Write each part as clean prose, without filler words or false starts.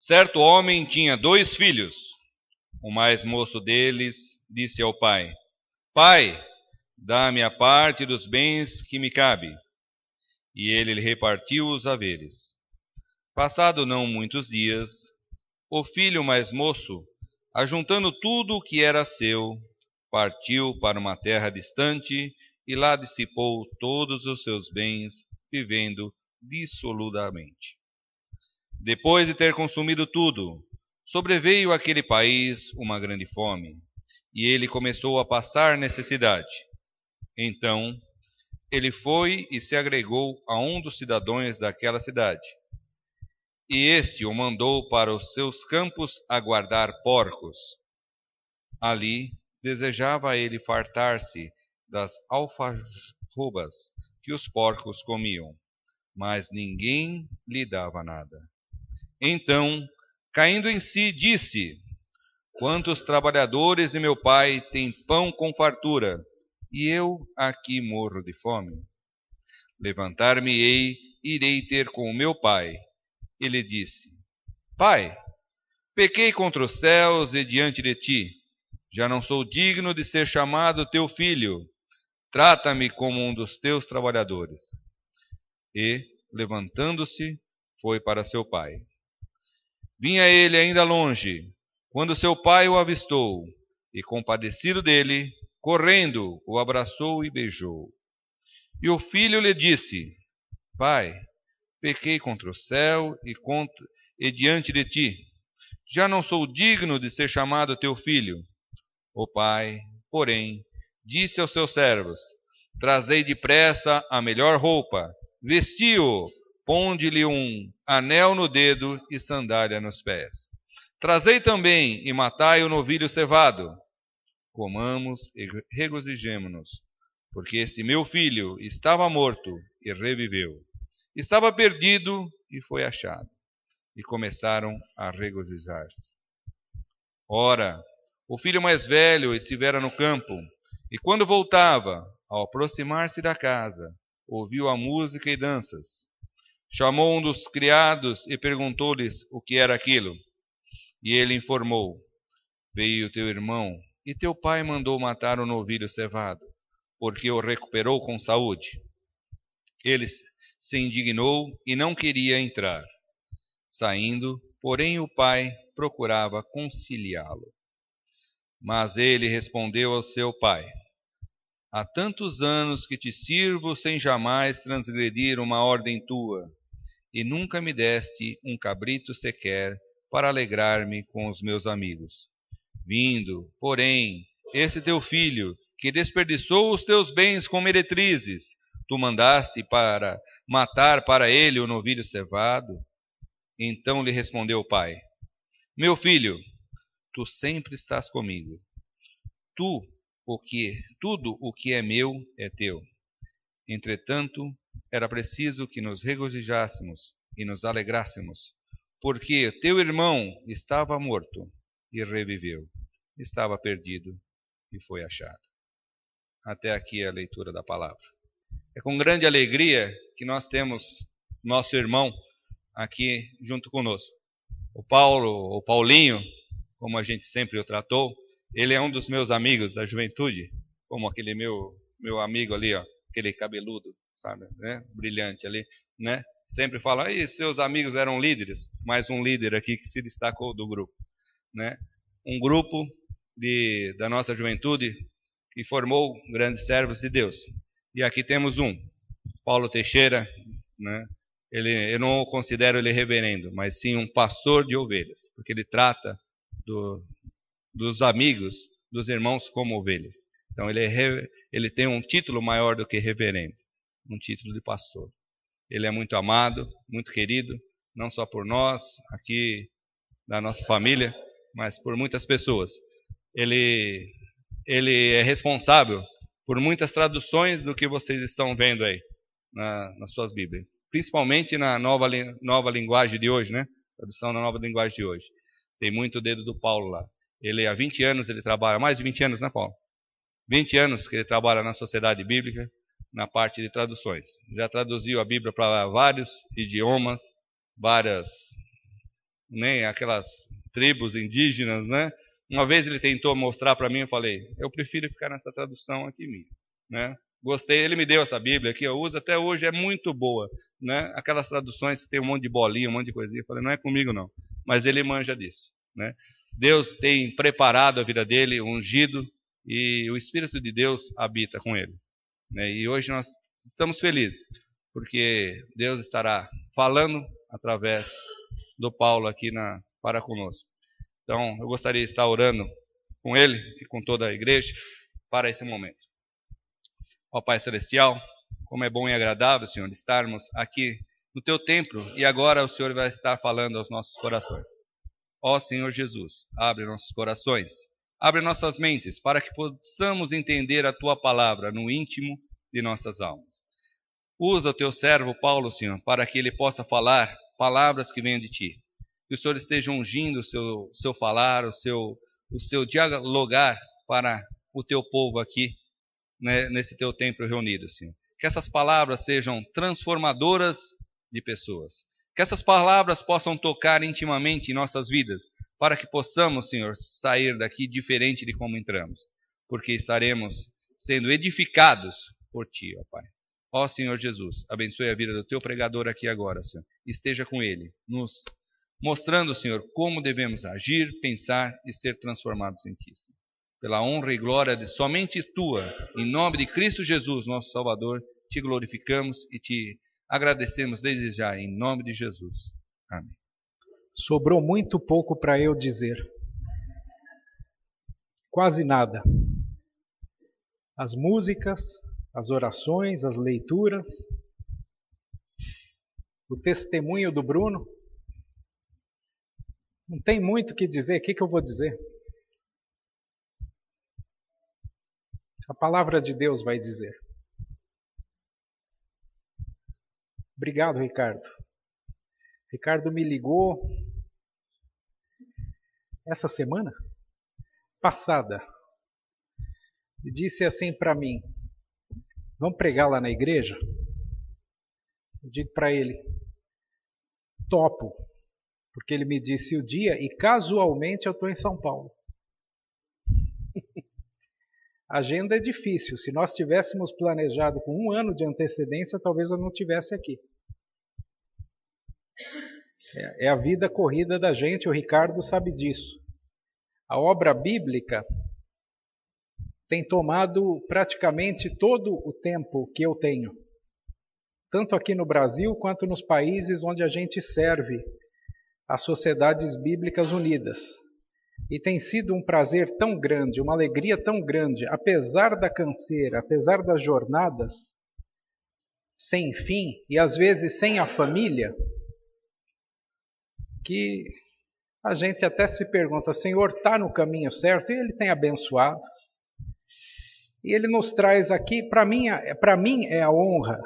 Certo homem tinha 2 filhos. O mais moço deles disse ao pai: Pai, dá-me a parte dos bens que me cabe. E ele lhe repartiu os haveres. Passado não muitos dias, o filho mais moço, ajuntando tudo o que era seu, partiu para uma terra distante e lá dissipou todos os seus bens, vivendo dissolutamente. Depois de ter consumido tudo, sobreveio àquele país uma grande fome, e ele começou a passar necessidade. Então, ele foi e se agregou a um dos cidadãos daquela cidade. E este o mandou para os seus campos a guardar porcos. Ali desejava ele fartar-se das alfarrobas que os porcos comiam, mas ninguém lhe dava nada. Então, caindo em si, disse: Quantos trabalhadores de meu pai têm pão com fartura, e eu aqui morro de fome? Levantar-me-ei, irei ter com o meu pai. Ele disse: Pai, pequei contra os céus e diante de ti. Já não sou digno de ser chamado teu filho. Trata-me como um dos teus trabalhadores. E, levantando-se, foi para seu pai. Vinha ele ainda longe, quando seu pai o avistou, e compadecido dele, correndo, o abraçou e beijou. E o filho lhe disse: Pai, pequei contra o céu e diante de ti. Já não sou digno de ser chamado teu filho. O pai, porém, disse aos seus servos: Trazei depressa a melhor roupa, vesti-o, ponde-lhe um anel no dedo e sandália nos pés. Trazei também e matai o novilho cevado. Comamos e regozijemo-nos, porque esse meu filho estava morto e reviveu. Estava perdido e foi achado. E começaram a regozijar-se. Ora, o filho mais velho estivera no campo, e quando voltava, ao aproximar-se da casa, ouviu a música e danças. Chamou um dos criados e perguntou-lhes o que era aquilo. E ele informou: Veio teu irmão, e teu pai mandou matar o novilho cevado, porque o recuperou com saúde. Ele se indignou e não queria entrar. Saindo, porém, o pai procurava conciliá-lo. Mas ele respondeu ao seu pai: Há tantos anos que te sirvo sem jamais transgredir uma ordem tua, e nunca me deste um cabrito sequer para alegrar-me com os meus amigos. Vindo, porém, esse teu filho, que desperdiçou os teus bens com meretrizes, tu mandaste para matar para ele o novilho cevado? Então lhe respondeu o pai: Meu filho, tu sempre estás comigo. Tudo o que é meu é teu. Entretanto, era preciso que nos regozijássemos e nos alegrássemos, porque teu irmão estava morto e reviveu, estava perdido e foi achado. Até aqui a leitura da palavra. É com grande alegria que nós temos nosso irmão aqui junto conosco. O Paulinho, como a gente sempre o tratou, ele é um dos meus amigos da juventude, como aquele meu amigo ali, ó, aquele cabeludo, sabe, né, brilhante ali, né? Sempre fala: "Aí, seus amigos eram líderes", mais um líder aqui que se destacou do grupo, né? Um grupo da nossa juventude que formou grandes servos de Deus. E aqui temos Paulo Teixeira, né? Eu não considero ele reverendo, mas sim um pastor de ovelhas, porque ele trata dos amigos, dos irmãos como ovelhas. Então ele tem um título maior do que reverendo, um título de pastor. Ele é muito amado, muito querido, não só por nós, aqui da nossa família, mas por muitas pessoas. Ele é responsável por muitas traduções do que vocês estão vendo aí nas suas Bíblias, principalmente na nova linguagem de hoje, né? Tradução na nova linguagem de hoje. Tem muito dedo do Paulo lá. Ele há 20 anos ele trabalha, mais de 20 anos, né, Paulo? 20 anos que ele trabalha na Sociedade Bíblica, na parte de traduções. Já traduziu a Bíblia para vários idiomas, várias nem aquelas tribos indígenas, né? Uma vez ele tentou mostrar para mim, eu falei, eu prefiro ficar nessa tradução aqui minha, né? Gostei, ele me deu essa Bíblia que eu uso até hoje, é muito boa, né? Aquelas traduções que tem um monte de bolinha, um monte de coisinha, eu falei, não é comigo não, mas ele manja disso, né? Deus tem preparado a vida dele, ungido, e o Espírito de Deus habita com ele, né? E hoje nós estamos felizes, porque Deus estará falando através do Paulo aqui para conosco. Então, eu gostaria de estar orando com ele e com toda a igreja para esse momento. Ó Pai Celestial, como é bom e agradável, Senhor, estarmos aqui no Teu templo e agora o Senhor vai estar falando aos nossos corações. Ó Senhor Jesus, abre nossos corações, abre nossas mentes para que possamos entender a Tua palavra no íntimo de nossas almas. Usa o Teu servo Paulo, Senhor, para que ele possa falar palavras que venham de Ti. Que o Senhor esteja ungindo o seu falar, o seu dialogar para o Teu povo aqui, né, nesse Teu templo reunido, Senhor. Que essas palavras sejam transformadoras de pessoas. Que essas palavras possam tocar intimamente em nossas vidas, para que possamos, Senhor, sair daqui diferente de como entramos. Porque estaremos sendo edificados por Ti, ó Pai. Ó Senhor Jesus, abençoe a vida do Teu pregador aqui agora, Senhor. Esteja com ele, nos mostrando, Senhor, como devemos agir, pensar e ser transformados em Ti, Senhor. Pela honra e glória de somente Tua, em nome de Cristo Jesus, nosso Salvador, Te glorificamos e Te agradecemos desde já, em nome de Jesus. Amém. Sobrou muito pouco para eu dizer. Quase nada. As músicas, as orações, as leituras, o testemunho do Bruno. Não tem muito o que dizer. O que eu vou dizer? A palavra de Deus vai dizer. Obrigado, Ricardo. Ricardo me ligou essa semana passada e disse assim para mim: vamos pregar lá na igreja? Eu digo para ele: topo, porque ele me disse o dia e casualmente eu estou em São Paulo. A agenda é difícil. Se nós tivéssemos planejado com 1 ano de antecedência, talvez eu não estivesse aqui. É a vida corrida da gente, o Ricardo sabe disso. A obra bíblica tem tomado praticamente todo o tempo que eu tenho, tanto aqui no Brasil quanto nos países onde a gente serve as Sociedades Bíblicas Unidas. E tem sido um prazer tão grande, uma alegria tão grande, apesar da canseira, apesar das jornadas sem fim e às vezes sem a família, que a gente até se pergunta: Senhor, está no caminho certo? E Ele tem abençoado. E Ele nos traz aqui, para mim é a honra.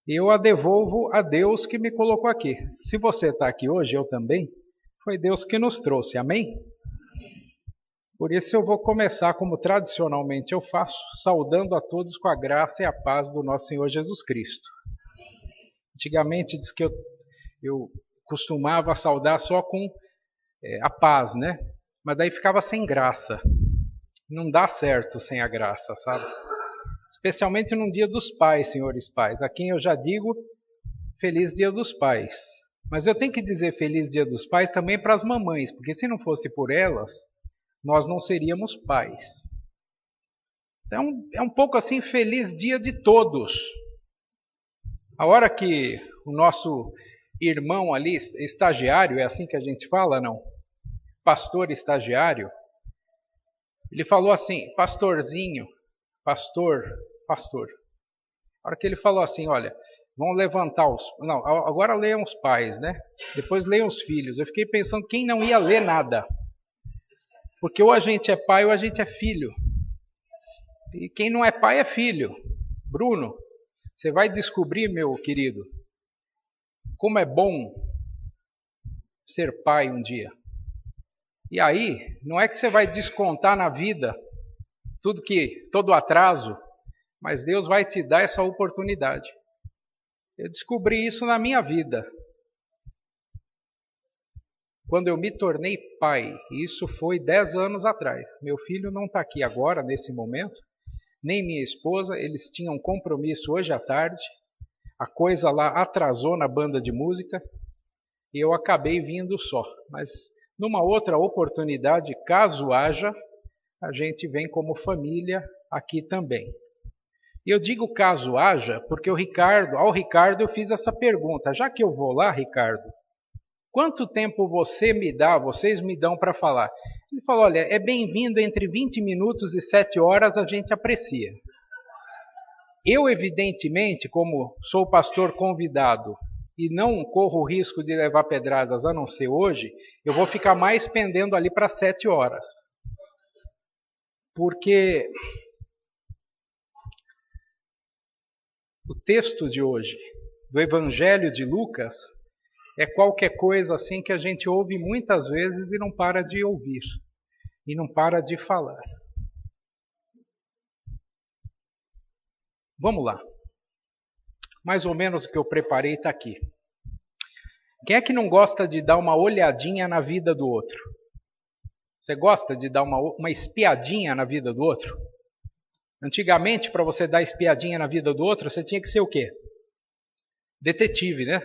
E eu a devolvo a Deus que me colocou aqui. Se você está aqui hoje, eu também, foi Deus que nos trouxe, amém? Por isso eu vou começar, como tradicionalmente eu faço, saudando a todos com a graça e a paz do nosso Senhor Jesus Cristo. Antigamente diz que eu costumava saudar só com a paz, né? Mas daí ficava sem graça. Não dá certo sem a graça, sabe? Especialmente num dia dos pais, senhores pais, a quem eu já digo feliz dia dos pais. Mas eu tenho que dizer feliz dia dos pais também para as mamães, porque se não fosse por elas, nós não seríamos pais. Então é um pouco assim, feliz dia de todos. A hora que o nosso irmão ali, estagiário, é assim que a gente fala, não? Pastor estagiário, ele falou assim: pastorzinho, pastor. A hora que ele falou assim: olha, vão levantar os... Não, agora leiam os pais, né? Depois leiam os filhos. Eu fiquei pensando quem não ia ler nada. Porque ou a gente é pai ou a gente é filho. E quem não é pai é filho. Bruno, você vai descobrir, meu querido, como é bom ser pai um dia. E aí, não é que você vai descontar na vida todo atraso, mas Deus vai te dar essa oportunidade. Eu descobri isso na minha vida. quando eu me tornei pai. Isso foi 10 anos atrás. Meu filho não está aqui agora, nesse momento, nem minha esposa. Eles tinham um compromisso hoje à tarde. A coisa lá atrasou na banda de música e eu acabei vindo só. Mas numa outra oportunidade, caso haja, a gente vem como família aqui também. E eu digo caso haja porque ao Ricardo eu fiz essa pergunta. Já que eu vou lá, Ricardo, quanto tempo vocês me dão para falar? Ele falou, olha, é bem-vindo entre 20 minutos e 7 horas, a gente aprecia. Eu, evidentemente, como sou pastor convidado e não corro o risco de levar pedradas a não ser hoje, eu vou ficar mais pendendo ali para 7 horas. Porque o texto de hoje, do Evangelho de Lucas, é qualquer coisa assim que a gente ouve muitas vezes e não para de ouvir, e não para de falar. Vamos lá. Mais ou menos o que eu preparei está aqui. Quem é que não gosta de dar uma olhadinha na vida do outro? Você gosta de dar uma espiadinha na vida do outro? Antigamente, para você dar espiadinha na vida do outro, você tinha que ser o quê? Detetive, né?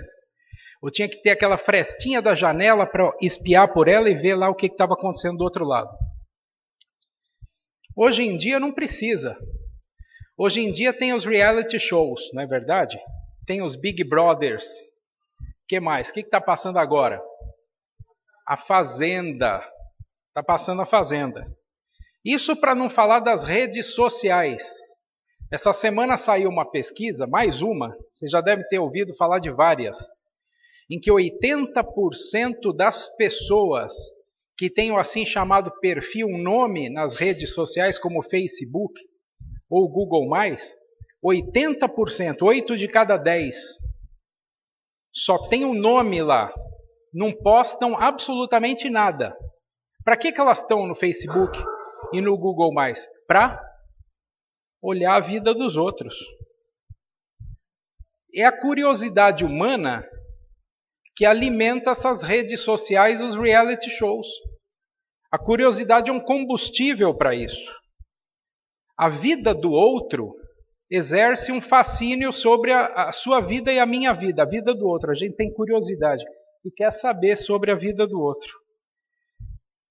Ou tinha que ter aquela frestinha da janela para espiar por ela e ver lá o que estava acontecendo do outro lado. Hoje em dia não precisa. Hoje em dia tem os reality shows, não é verdade? Tem os Big Brothers. O que mais? O que está passando agora? A Fazenda. Está passando a Fazenda. Isso para não falar das redes sociais. Essa semana saiu uma pesquisa, mais uma, você já deve ter ouvido falar de várias, em que 80% das pessoas que têm o assim chamado perfil, um nome nas redes sociais como Facebook ou Google+, 80%, 8 de cada 10, só tem um nome lá, não postam absolutamente nada. Para que elas estão no Facebook e no Google+? Para olhar a vida dos outros. É a curiosidade humana que alimenta essas redes sociais, os reality shows. A curiosidade é um combustível para isso. A vida do outro exerce um fascínio sobre a sua vida e a minha vida, a vida do outro. A gente tem curiosidade e quer saber sobre a vida do outro.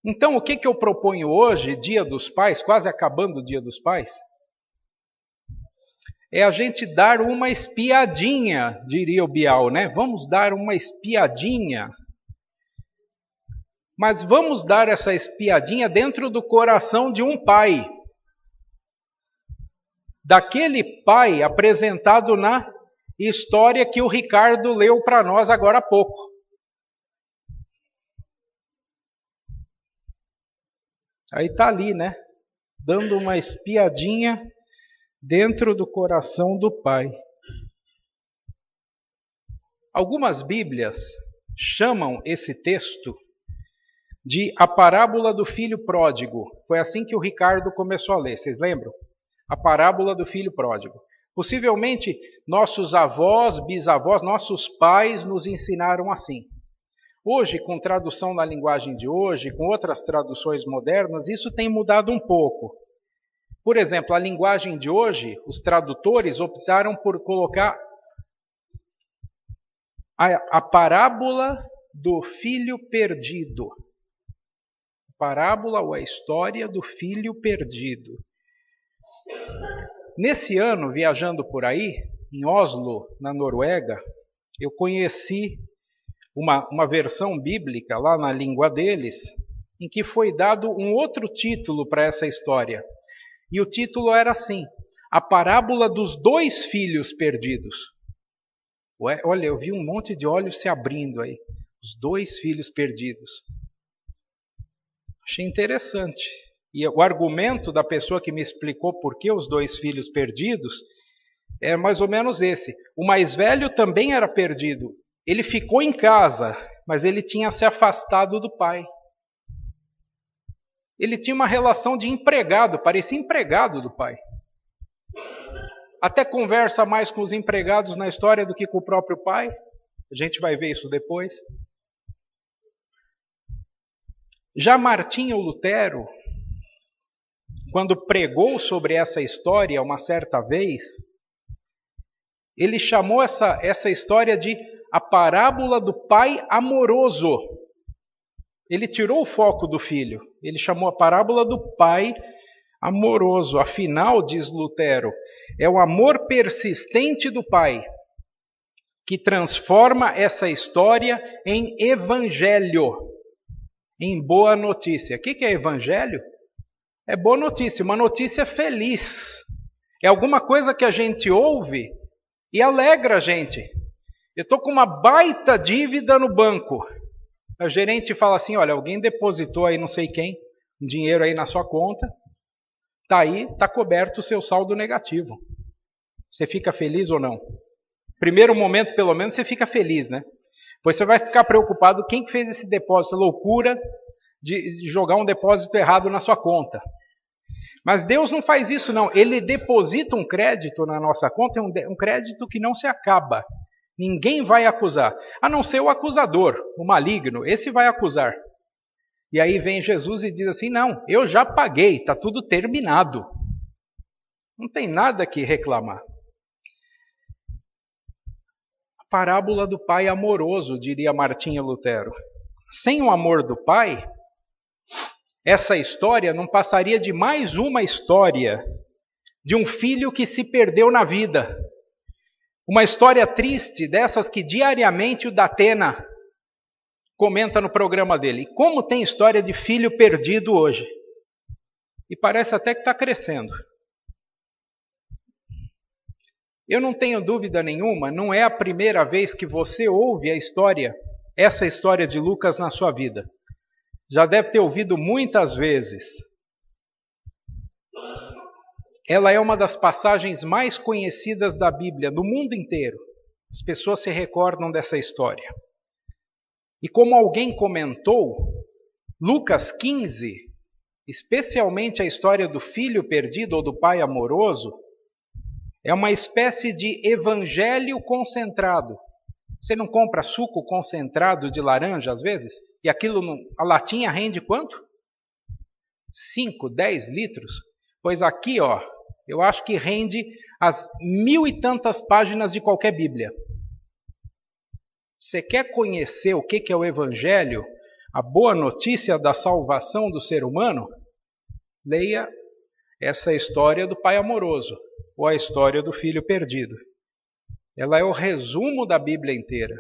Então, o que eu proponho hoje, Dia dos Pais, quase acabando o Dia dos Pais, é a gente dar uma espiadinha, diria o Bial, né? Vamos dar uma espiadinha. Mas vamos dar essa espiadinha dentro do coração de um pai. Daquele pai apresentado na história que o Ricardo leu para nós agora há pouco. Aí está ali, né? Dando uma espiadinha dentro do coração do pai. Algumas Bíblias chamam esse texto de a parábola do filho pródigo. Foi assim que o Ricardo começou a ler, vocês lembram? A parábola do filho pródigo. Possivelmente nossos avós, bisavós, nossos pais nos ensinaram assim. Hoje, com tradução na linguagem de hoje, com outras traduções modernas, isso tem mudado um pouco. Por exemplo, a linguagem de hoje, os tradutores optaram por colocar a parábola do filho perdido. A parábola ou a história do filho perdido. Nesse ano, viajando por aí, em Oslo, na Noruega, eu conheci uma versão bíblica lá na língua deles, em que foi dado um outro título para essa história. E o título era assim, a parábola dos 2 filhos perdidos. Olha, eu vi um monte de olhos se abrindo aí. Os 2 filhos perdidos. Achei interessante. E o argumento da pessoa que me explicou por que os 2 filhos perdidos é mais ou menos esse. O mais velho também era perdido. Ele ficou em casa, mas ele tinha se afastado do pai. Ele tinha uma relação de empregado, parecia empregado do pai. Até conversa mais com os empregados na história do que com o próprio pai. A gente vai ver isso depois. Já Martinho Lutero, quando pregou sobre essa história uma certa vez, ele chamou essa história de a parábola do pai amoroso. Ele tirou o foco do filho, ele chamou a parábola do pai amoroso. Afinal, diz Lutero, é o amor persistente do pai que transforma essa história em evangelho, em boa notícia. O que é evangelho? É boa notícia, uma notícia feliz. É alguma coisa que a gente ouve e alegra a gente. Eu estou com uma baita dívida no banco. A gerente fala assim, olha, alguém depositou aí não sei quem, um dinheiro aí na sua conta, está aí, está coberto o seu saldo negativo. Você fica feliz ou não? Primeiro momento, pelo menos, você fica feliz, né? Depois você vai ficar preocupado quem fez esse depósito, essa loucura de jogar um depósito errado na sua conta. Mas Deus não faz isso, não. Ele deposita um crédito na nossa conta, um crédito que não se acaba. Ninguém vai acusar, a não ser o acusador, o maligno, esse vai acusar. E aí vem Jesus e diz assim, não, eu já paguei, está tudo terminado. Não tem nada que reclamar. A parábola do pai amoroso, diria Martinho Lutero. Sem o amor do pai, essa história não passaria de mais uma história de um filho que se perdeu na vida. Uma história triste, dessas que diariamente o Datena comenta no programa dele. Como tem história de filho perdido hoje. E parece até que está crescendo. Eu não tenho dúvida nenhuma, não é a primeira vez que você ouve essa história de Lucas na sua vida. Já deve ter ouvido muitas vezes. Ela é uma das passagens mais conhecidas da Bíblia, no mundo inteiro. As pessoas se recordam dessa história. E como alguém comentou, Lucas 15, especialmente a história do filho perdido ou do pai amoroso, é uma espécie de evangelho concentrado. Você não compra suco concentrado de laranja às vezes? E aquilo, a latinha rende quanto? 5, 10 litros? Pois aqui, ó, eu acho que rende as 1000 e tantas páginas de qualquer Bíblia. Você quer conhecer o que é o Evangelho, a boa notícia da salvação do ser humano? Leia essa história do pai amoroso, ou a história do filho perdido. Ela é o resumo da Bíblia inteira.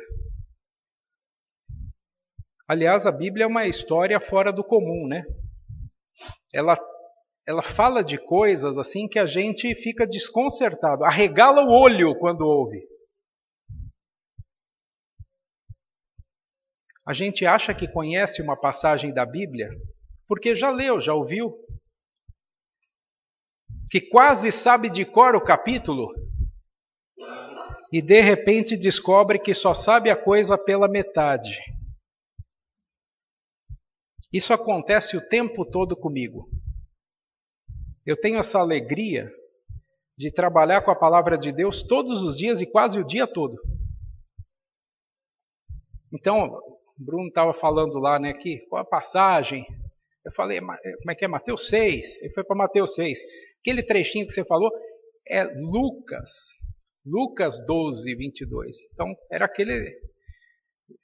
Aliás, a Bíblia é uma história fora do comum, né? Ela fala de coisas assim que a gente fica desconcertado, arregala o olho quando ouve. A gente acha que conhece uma passagem da Bíblia porque já leu, já ouviu, que quase sabe de cor o capítulo e de repente descobre que só sabe a coisa pela metade. Isso acontece o tempo todo comigo. Eu tenho essa alegria de trabalhar com a palavra de Deus todos os dias e quase o dia todo. Então, o Bruno estava falando lá, né, aqui, qual a passagem? Eu falei, como é que é? Mateus 6. Ele foi para Mateus 6. Aquele trechinho que você falou é Lucas 12, 22. Então, era aquele...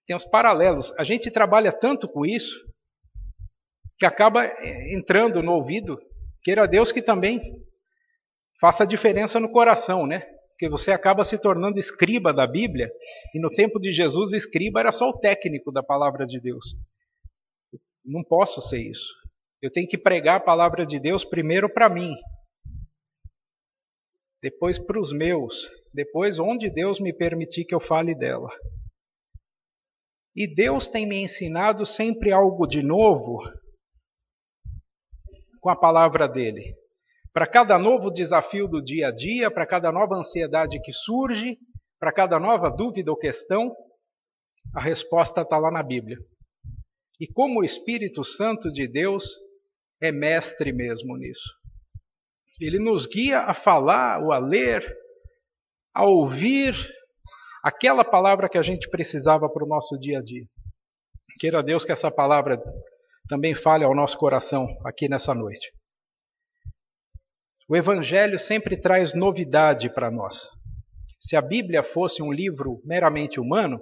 Tem os paralelos. A gente trabalha tanto com isso que acaba entrando no ouvido. Queira Deus que também faça diferença no coração, né? Porque você acaba se tornando escriba da Bíblia, e no tempo de Jesus, escriba era só o técnico da palavra de Deus. Não posso ser isso. Eu tenho que pregar a palavra de Deus primeiro para mim, depois para os meus, depois onde Deus me permitir que eu fale dela. E Deus tem me ensinado sempre algo de novo com a palavra dele. Para cada novo desafio do dia a dia, para cada nova ansiedade que surge, para cada nova dúvida ou questão, a resposta está lá na Bíblia. E como o Espírito Santo de Deus é mestre mesmo nisso. Ele nos guia a falar, ou a ler, a ouvir aquela palavra que a gente precisava para o nosso dia a dia. Queira Deus que essa palavra também fale ao nosso coração aqui nessa noite. O Evangelho sempre traz novidade para nós. Se a Bíblia fosse um livro meramente humano,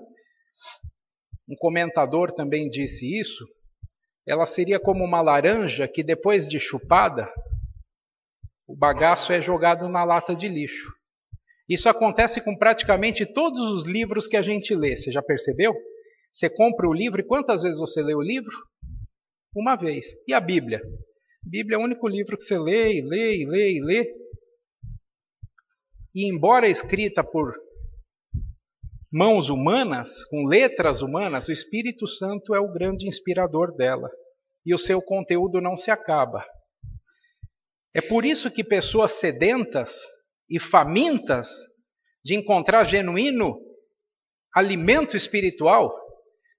um comentador também disse isso, ela seria como uma laranja que depois de chupada, o bagaço é jogado na lata de lixo. Isso acontece com praticamente todos os livros que a gente lê. Você já percebeu? Você compra o livro e quantas vezes você lê o livro? Uma vez. E a Bíblia? A Bíblia é o único livro que você lê e lê e lê e lê. E embora escrita por mãos humanas, com letras humanas, o Espírito Santo é o grande inspirador dela. E o seu conteúdo não se acaba. É por isso que pessoas sedentas e famintas de encontrar genuíno alimento espiritual,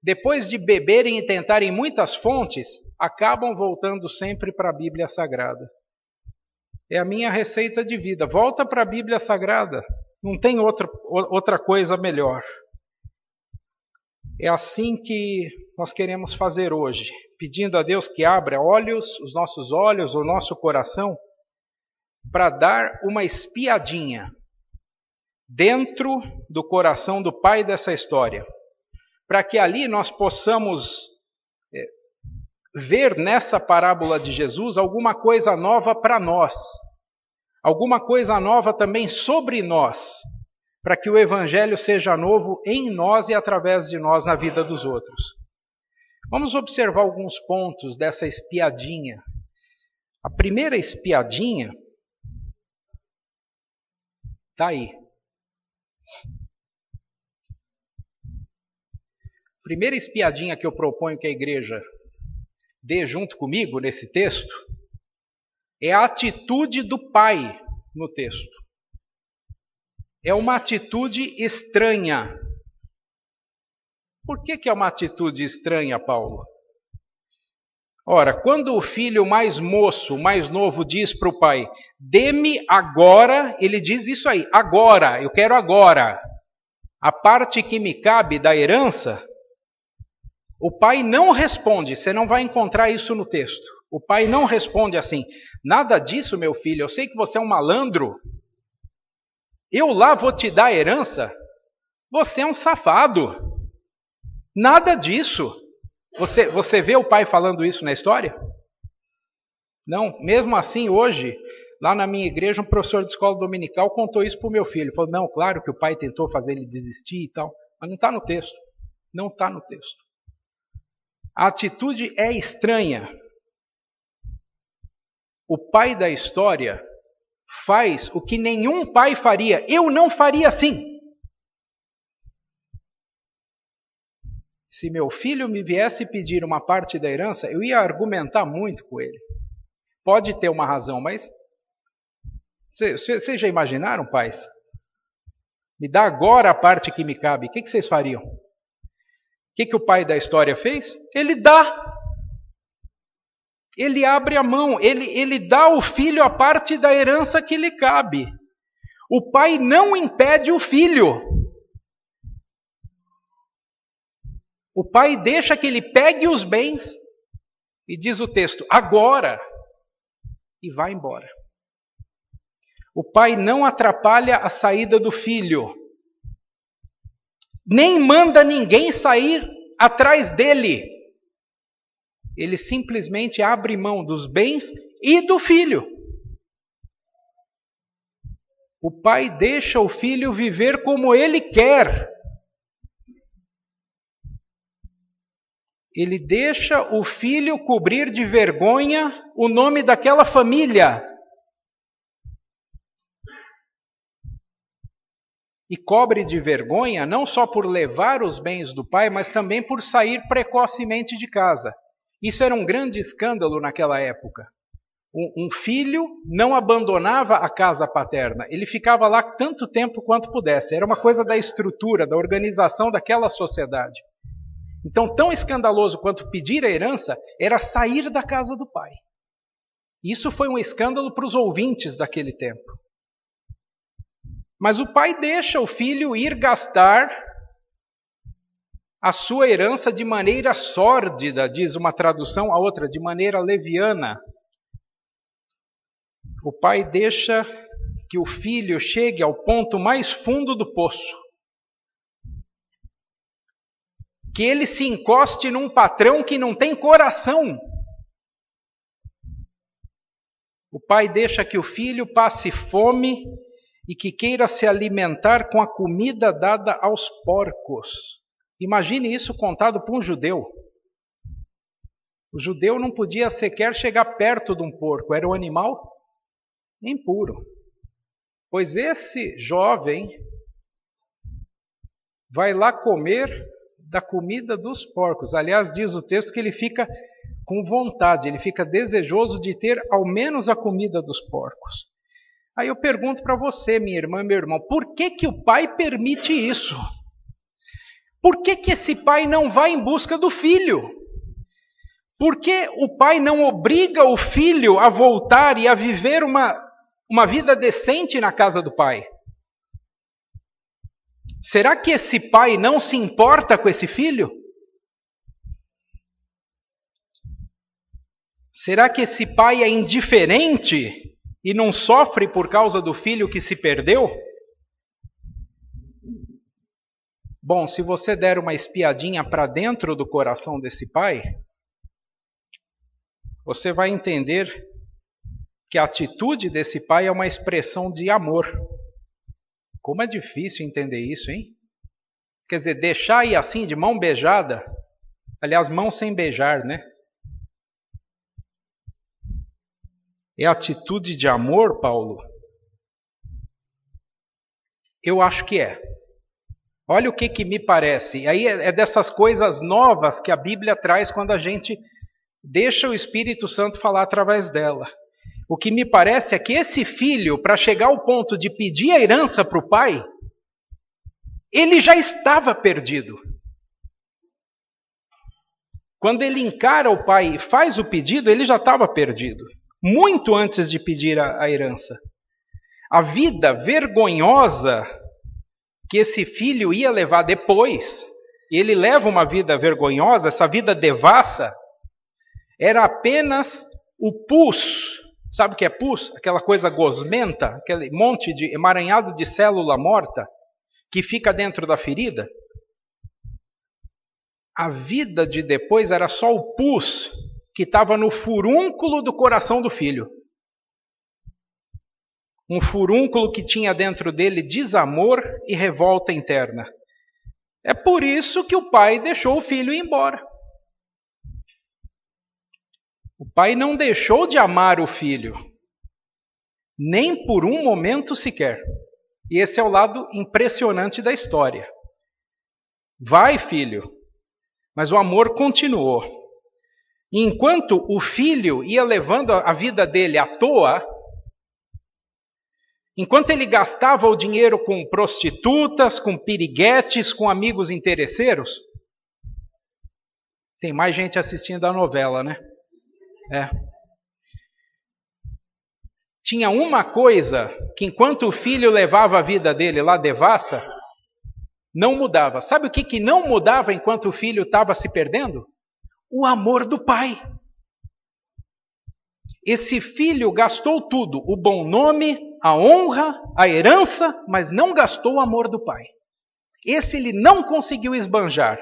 depois de beberem e tentarem muitas fontes, acabam voltando sempre para a Bíblia Sagrada. É a minha receita de vida. Volta para a Bíblia Sagrada. Não tem outra coisa melhor. É assim que nós queremos fazer hoje, pedindo a Deus que abra os nossos olhos, o nosso coração, para dar uma espiadinha dentro do coração do pai dessa história, para que ali nós possamos ver nessa parábola de Jesus alguma coisa nova para nós, alguma coisa nova também sobre nós, para que o Evangelho seja novo em nós e através de nós na vida dos outros. Vamos observar alguns pontos dessa espiadinha. A primeira espiadinha está aí. A primeira espiadinha que eu proponho que a igreja dê junto comigo nesse texto é a atitude do pai no texto. É uma atitude estranha. Por que é uma atitude estranha, Paulo? Ora, quando o filho mais moço, mais novo, diz para o pai, dê-me agora, ele diz isso aí, agora, eu quero agora. A parte que me cabe da herança, o pai não responde, você não vai encontrar isso no texto. O pai não responde assim, nada disso, meu filho, eu sei que você é um malandro, eu lá vou te dar a herança, você é um safado. Nada disso. Você vê o pai falando isso na história? Não, mesmo assim hoje, lá na minha igreja, um professor de escola dominical contou isso para o meu filho. Ele falou, não, claro que o pai tentou fazer ele desistir e tal, mas não está no texto. Não está no texto. A atitude é estranha. O pai da história faz o que nenhum pai faria. Eu não faria assim. Se meu filho me viesse pedir uma parte da herança, eu ia argumentar muito com ele. Pode ter uma razão, mas vocês já imaginaram, pais? Me dá agora a parte que me cabe. O que vocês fariam? O que o pai da história fez? Ele dá. Ele abre a mão. Ele dá ao filho a parte da herança que lhe cabe. O pai não impede o filho. O pai deixa que ele pegue os bens, e diz o texto, agora, e vai embora. O pai não atrapalha a saída do filho, nem manda ninguém sair atrás dele. Ele simplesmente abre mão dos bens e do filho. O pai deixa o filho viver como ele quer. Ele deixa o filho cobrir de vergonha o nome daquela família. E cobre de vergonha não só por levar os bens do pai, mas também por sair precocemente de casa. Isso era um grande escândalo naquela época. Um filho não abandonava a casa paterna. Ele ficava lá tanto tempo quanto pudesse. Era uma coisa da estrutura, da organização daquela sociedade. Então, tão escandaloso quanto pedir a herança era sair da casa do pai. Isso foi um escândalo para os ouvintes daquele tempo. Mas o pai deixa o filho ir gastar a sua herança de maneira sórdida, diz uma tradução, a outra de maneira leviana. O pai deixa que o filho chegue ao ponto mais fundo do poço. Que ele se encoste num patrão que não tem coração. O pai deixa que o filho passe fome e que queira se alimentar com a comida dada aos porcos. Imagine isso contado por um judeu. O judeu não podia sequer chegar perto de um porco, era um animal impuro. Pois esse jovem vai lá comer da comida dos porcos. Aliás, diz o texto que ele fica com vontade, ele fica desejoso de ter ao menos a comida dos porcos. Aí eu pergunto para você, minha irmã, meu irmão, por que que o pai permite isso? Por que que esse pai não vai em busca do filho? Por que o pai não obriga o filho a voltar e a viver uma vida decente na casa do pai? Será que esse pai não se importa com esse filho? Será que esse pai é indiferente e não sofre por causa do filho que se perdeu? Bom, se você der uma espiadinha para dentro do coração desse pai, você vai entender que a atitude desse pai é uma expressão de amor. Como é difícil entender isso, hein? Quer dizer, deixar ir assim de mão beijada, aliás, mão sem beijar, né? É atitude de amor, Paulo? Eu acho que é. Olha o que me parece. Aí é dessas coisas novas que a Bíblia traz quando a gente deixa o Espírito Santo falar através dela. O que me parece é que esse filho, para chegar ao ponto de pedir a herança para o pai, ele já estava perdido. Quando ele encara o pai e faz o pedido, ele já estava perdido. Muito antes de pedir a herança. A vida vergonhosa que esse filho ia levar depois, e ele leva uma vida vergonhosa, essa vida devassa, era apenas o pus. Sabe o que é pus? Aquela coisa gosmenta, aquele monte de emaranhado de célula morta que fica dentro da ferida. A vida de depois era só o pus que estava no furúnculo do coração do filho. Um furúnculo que tinha dentro dele desamor e revolta interna. É por isso que o pai deixou o filho ir embora. O pai não deixou de amar o filho, nem por um momento sequer. E esse é o lado impressionante da história. Vai, filho, mas o amor continuou. E enquanto o filho ia levando a vida dele à toa, enquanto ele gastava o dinheiro com prostitutas, com piriguetes, com amigos interesseiros, tem mais gente assistindo a novela, né? Tinha uma coisa que enquanto o filho levava a vida dele lá devassa, não mudava. Sabe o que não mudava enquanto o filho estava se perdendo? O amor do pai. Esse filho gastou tudo, o bom nome, a honra, a herança, mas não gastou o amor do pai. Esse ele não conseguiu esbanjar.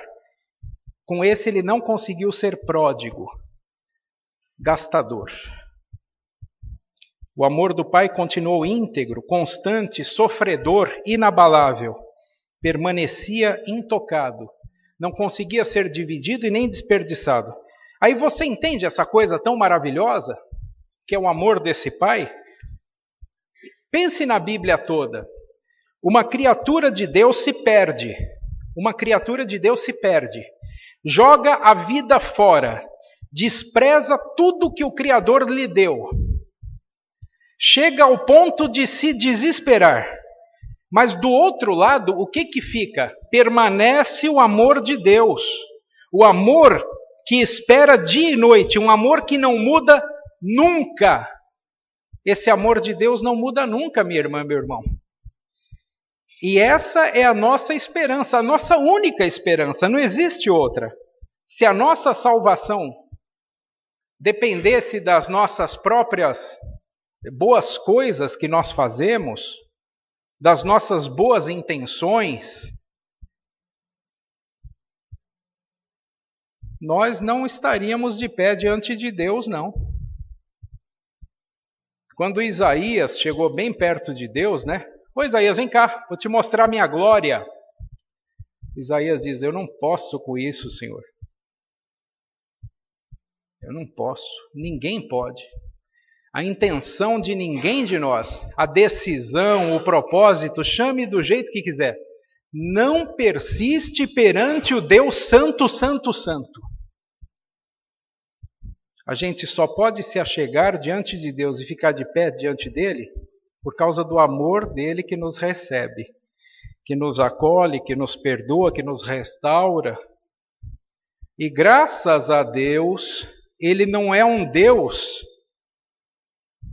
Com esse ele não conseguiu ser pródigo, gastador. O amor do pai continuou íntegro, constante, sofredor, inabalável. Permanecia intocado. Não conseguia ser dividido e nem desperdiçado. Aí você entende essa coisa tão maravilhosa, que é o amor desse pai? Pense na Bíblia toda. Uma criatura de Deus se perde. Uma criatura de Deus se perde. Joga a vida fora. Despreza tudo que o Criador lhe deu. Chega ao ponto de se desesperar. Mas do outro lado, o que fica? Permanece o amor de Deus. O amor que espera dia e noite. Um amor que não muda nunca. Esse amor de Deus não muda nunca, minha irmã, meu irmão. E essa é a nossa esperança, a nossa única esperança, não existe outra. Se a nossa salvação dependesse das nossas próprias boas coisas que nós fazemos, das nossas boas intenções, nós não estaríamos de pé diante de Deus, não. Quando Isaías chegou bem perto de Deus, né? Ô Isaías, vem cá, vou te mostrar minha glória. Isaías diz, eu não posso com isso, Senhor. Eu não posso, ninguém pode. A intenção de ninguém de nós, a decisão, o propósito, chame do jeito que quiser, não persiste perante o Deus Santo, Santo, Santo. A gente só pode se achegar diante de Deus e ficar de pé diante dele por causa do amor dele que nos recebe, que nos acolhe, que nos perdoa, que nos restaura. E graças a Deus, ele não é um Deus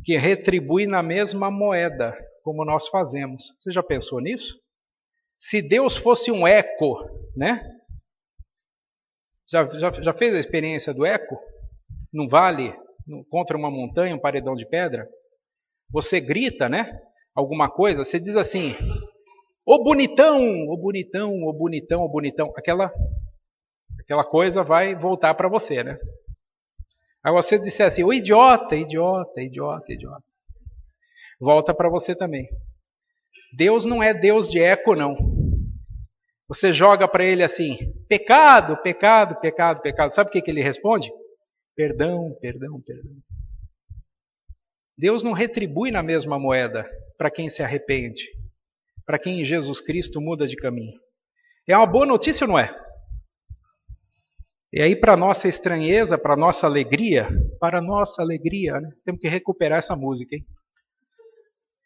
que retribui na mesma moeda, como nós fazemos. Você já pensou nisso? Se Deus fosse um eco, né? Já fez a experiência do eco? Num vale, contra uma montanha, um paredão de pedra? Você grita, né? Alguma coisa, você diz assim, ô bonitão, ô bonitão, ô bonitão, ô bonitão. Aquela coisa vai voltar para você, né? Agora você disser assim, ô idiota, idiota, idiota, idiota. Volta para você também. Deus não é Deus de eco, não. Você joga para ele assim, pecado, pecado, pecado, pecado. Sabe o que ele responde? Perdão, perdão, perdão. Deus não retribui na mesma moeda para quem se arrepende, para quem em Jesus Cristo muda de caminho. É uma boa notícia ou não é? E aí, para nossa estranheza, para nossa alegria, né? Temos que recuperar essa música, hein?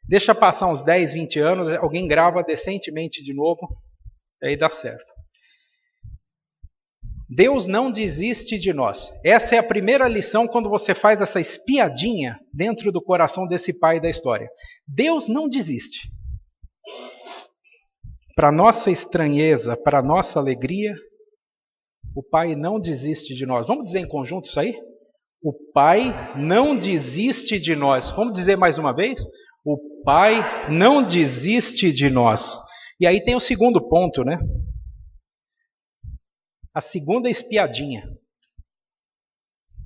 Deixa passar uns 10, 20 anos, alguém grava decentemente de novo, aí dá certo. Deus não desiste de nós. Essa é a primeira lição quando você faz essa espiadinha dentro do coração desse pai da história. Deus não desiste. Para nossa estranheza, para nossa alegria, o Pai não desiste de nós. Vamos dizer em conjunto isso aí? O Pai não desiste de nós. Vamos dizer mais uma vez? O Pai não desiste de nós. E aí tem o segundo ponto, né? A segunda espiadinha.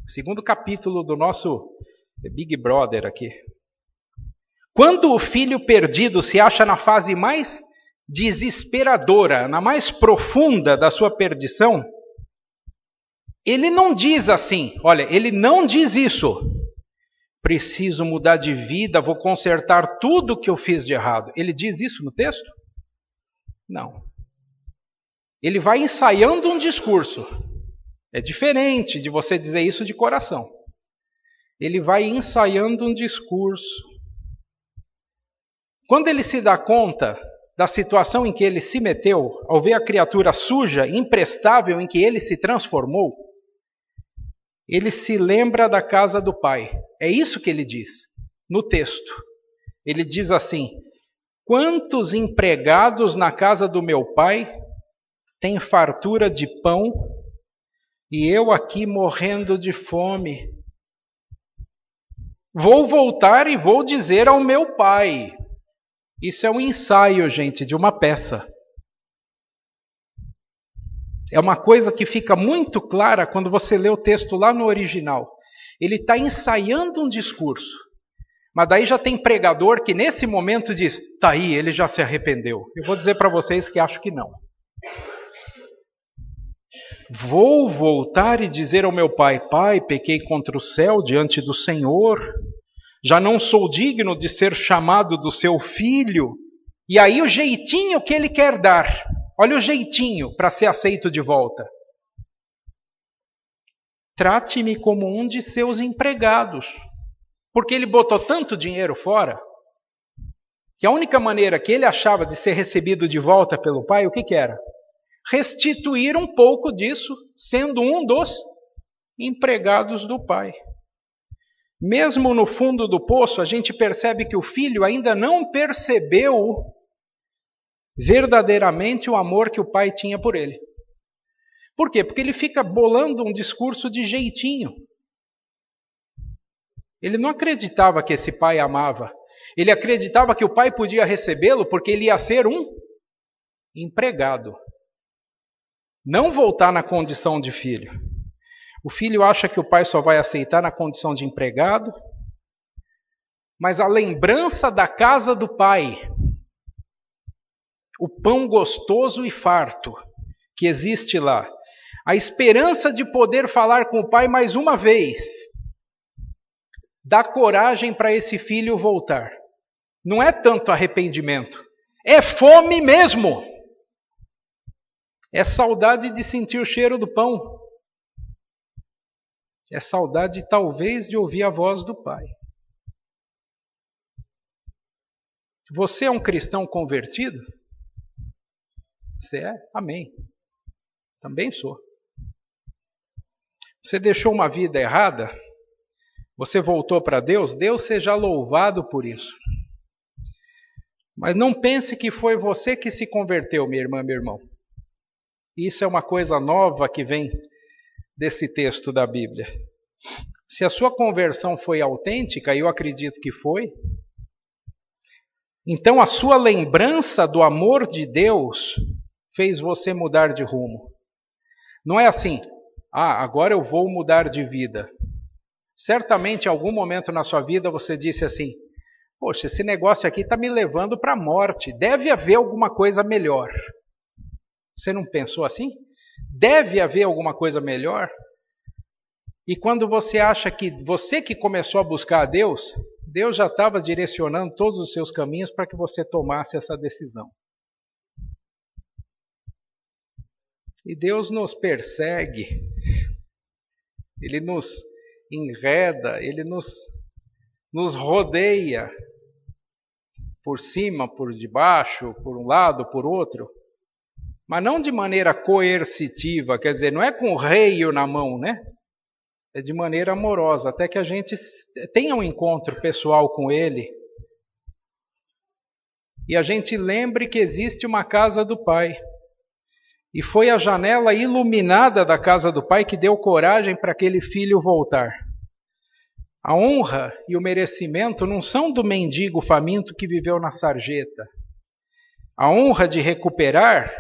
Segundo capítulo do nosso Big Brother aqui. Quando o filho perdido se acha na fase mais desesperadora, na mais profunda da sua perdição, ele não diz assim, olha, ele não diz isso. Preciso mudar de vida, vou consertar tudo que eu fiz de errado. Ele diz isso no texto? Não. Ele vai ensaiando um discurso. É diferente de você dizer isso de coração. Ele vai ensaiando um discurso. Quando ele se dá conta da situação em que ele se meteu, ao ver a criatura suja, imprestável em que ele se transformou, ele se lembra da casa do pai. É isso que ele diz no texto. Ele diz assim, quantos empregados na casa do meu pai têm fartura de pão e eu aqui morrendo de fome? Vou voltar e vou dizer ao meu pai. Isso é um ensaio, gente, de uma peça. É uma coisa que fica muito clara quando você lê o texto lá no original. Ele está ensaiando um discurso. Mas daí já tem pregador que nesse momento diz, tá aí, ele já se arrependeu. Eu vou dizer para vocês que acho que não. Vou voltar e dizer ao meu pai, pai, pequei contra o céu diante do Senhor, já não sou digno de ser chamado do seu filho. E aí o jeitinho que ele quer dar, olha o jeitinho para ser aceito de volta. Trate-me como um de seus empregados. Porque ele botou tanto dinheiro fora, que a única maneira que ele achava de ser recebido de volta pelo pai, o que era? Restituir um pouco disso, sendo um dos empregados do pai. Mesmo no fundo do poço, a gente percebe que o filho ainda não percebeu verdadeiramente o amor que o pai tinha por ele. Por quê? Porque ele fica bolando um discurso de jeitinho. Ele não acreditava que esse pai amava. Ele acreditava que o pai podia recebê-lo porque ele ia ser um empregado. Não voltar na condição de filho. O filho acha que o pai só vai aceitar na condição de empregado, mas a lembrança da casa do pai, o pão gostoso e farto que existe lá, a esperança de poder falar com o pai mais uma vez, dá coragem para esse filho voltar. Não é tanto arrependimento, é fome mesmo. É saudade de sentir o cheiro do pão. É saudade, talvez, de ouvir a voz do pai. Você é um cristão convertido? Você é? Amém. Também sou. Você deixou uma vida errada? Você voltou para Deus? Deus seja louvado por isso. Mas não pense que foi você que se converteu, minha irmã, meu irmão. Isso é uma coisa nova que vem desse texto da Bíblia. Se a sua conversão foi autêntica, e eu acredito que foi, então a sua lembrança do amor de Deus fez você mudar de rumo. Não é assim, agora eu vou mudar de vida. Certamente em algum momento na sua vida você disse assim, poxa, esse negócio aqui está me levando para a morte, deve haver alguma coisa melhor. Você não pensou assim? Deve haver alguma coisa melhor? E quando você acha que você que começou a buscar a Deus, Deus já estava direcionando todos os seus caminhos para que você tomasse essa decisão. E Deus nos persegue, Ele nos enreda, Ele nos rodeia por cima, por debaixo, por um lado, por outro. Mas não de maneira coercitiva, quer dizer, não é com o reio na mão, né? É de maneira amorosa, até que a gente tenha um encontro pessoal com Ele. E a gente lembre que existe uma casa do Pai. E foi a janela iluminada da casa do Pai que deu coragem para aquele filho voltar. A honra e o merecimento não são do mendigo faminto que viveu na sarjeta. A honra de recuperar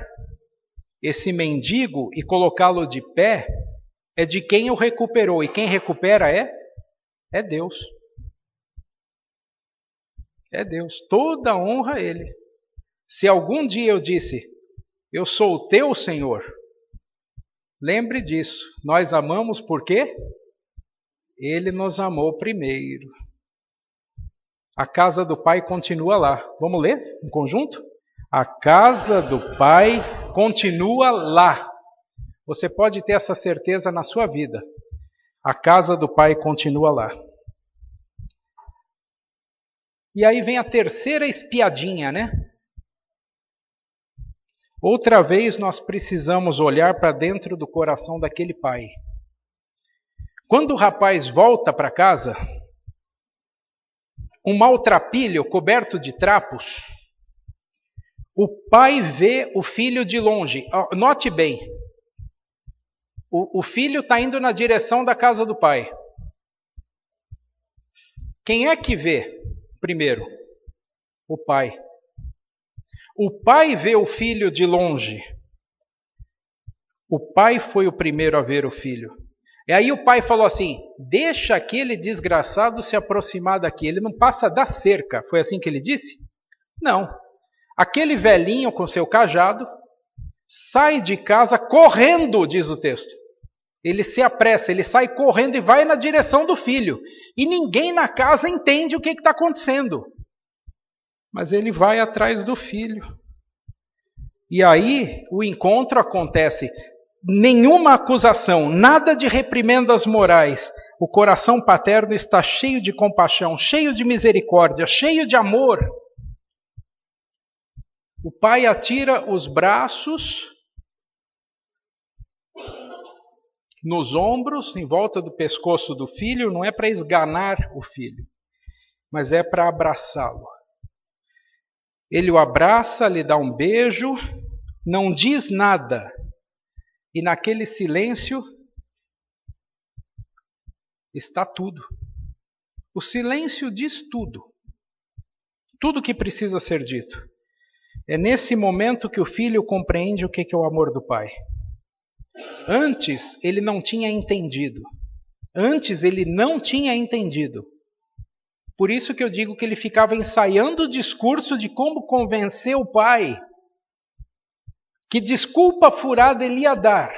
esse mendigo e colocá-lo de pé é de quem o recuperou. E quem recupera é Deus. É Deus. Toda honra a Ele. Se algum dia eu disse, eu sou o teu Senhor, lembre disso. Nós amamos por quê? Ele nos amou primeiro. A casa do Pai continua lá. Vamos ler em conjunto? A casa do Pai continua lá. Você pode ter essa certeza na sua vida. A casa do Pai continua lá. E aí vem a terceira espiadinha, né? Outra vez nós precisamos olhar para dentro do coração daquele pai. Quando o rapaz volta para casa, um maltrapilho coberto de trapos, o pai vê o filho de longe. Note bem, o filho está indo na direção da casa do pai. Quem é que vê primeiro? O pai. O pai vê o filho de longe. O pai foi o primeiro a ver o filho. E aí o pai falou assim, deixa aquele desgraçado se aproximar daqui, ele não passa da cerca. Foi assim que ele disse? Não. Aquele velhinho com seu cajado sai de casa correndo, diz o texto. Ele se apressa, ele sai correndo e vai na direção do filho. E ninguém na casa entende o que está acontecendo. Mas ele vai atrás do filho. E aí o encontro acontece. Nenhuma acusação, nada de reprimendas morais. O coração paterno está cheio de compaixão, cheio de misericórdia, cheio de amor. O pai atira os braços nos ombros, em volta do pescoço do filho, não é para esganar o filho, mas é para abraçá-lo. Ele o abraça, lhe dá um beijo, não diz nada. E naquele silêncio está tudo. O silêncio diz tudo. Tudo que precisa ser dito. É nesse momento que o filho compreende o que é o amor do pai. Antes ele não tinha entendido. Antes ele não tinha entendido. Por isso que eu digo que ele ficava ensaiando o discurso de como convencer o pai. Que desculpa furada ele ia dar.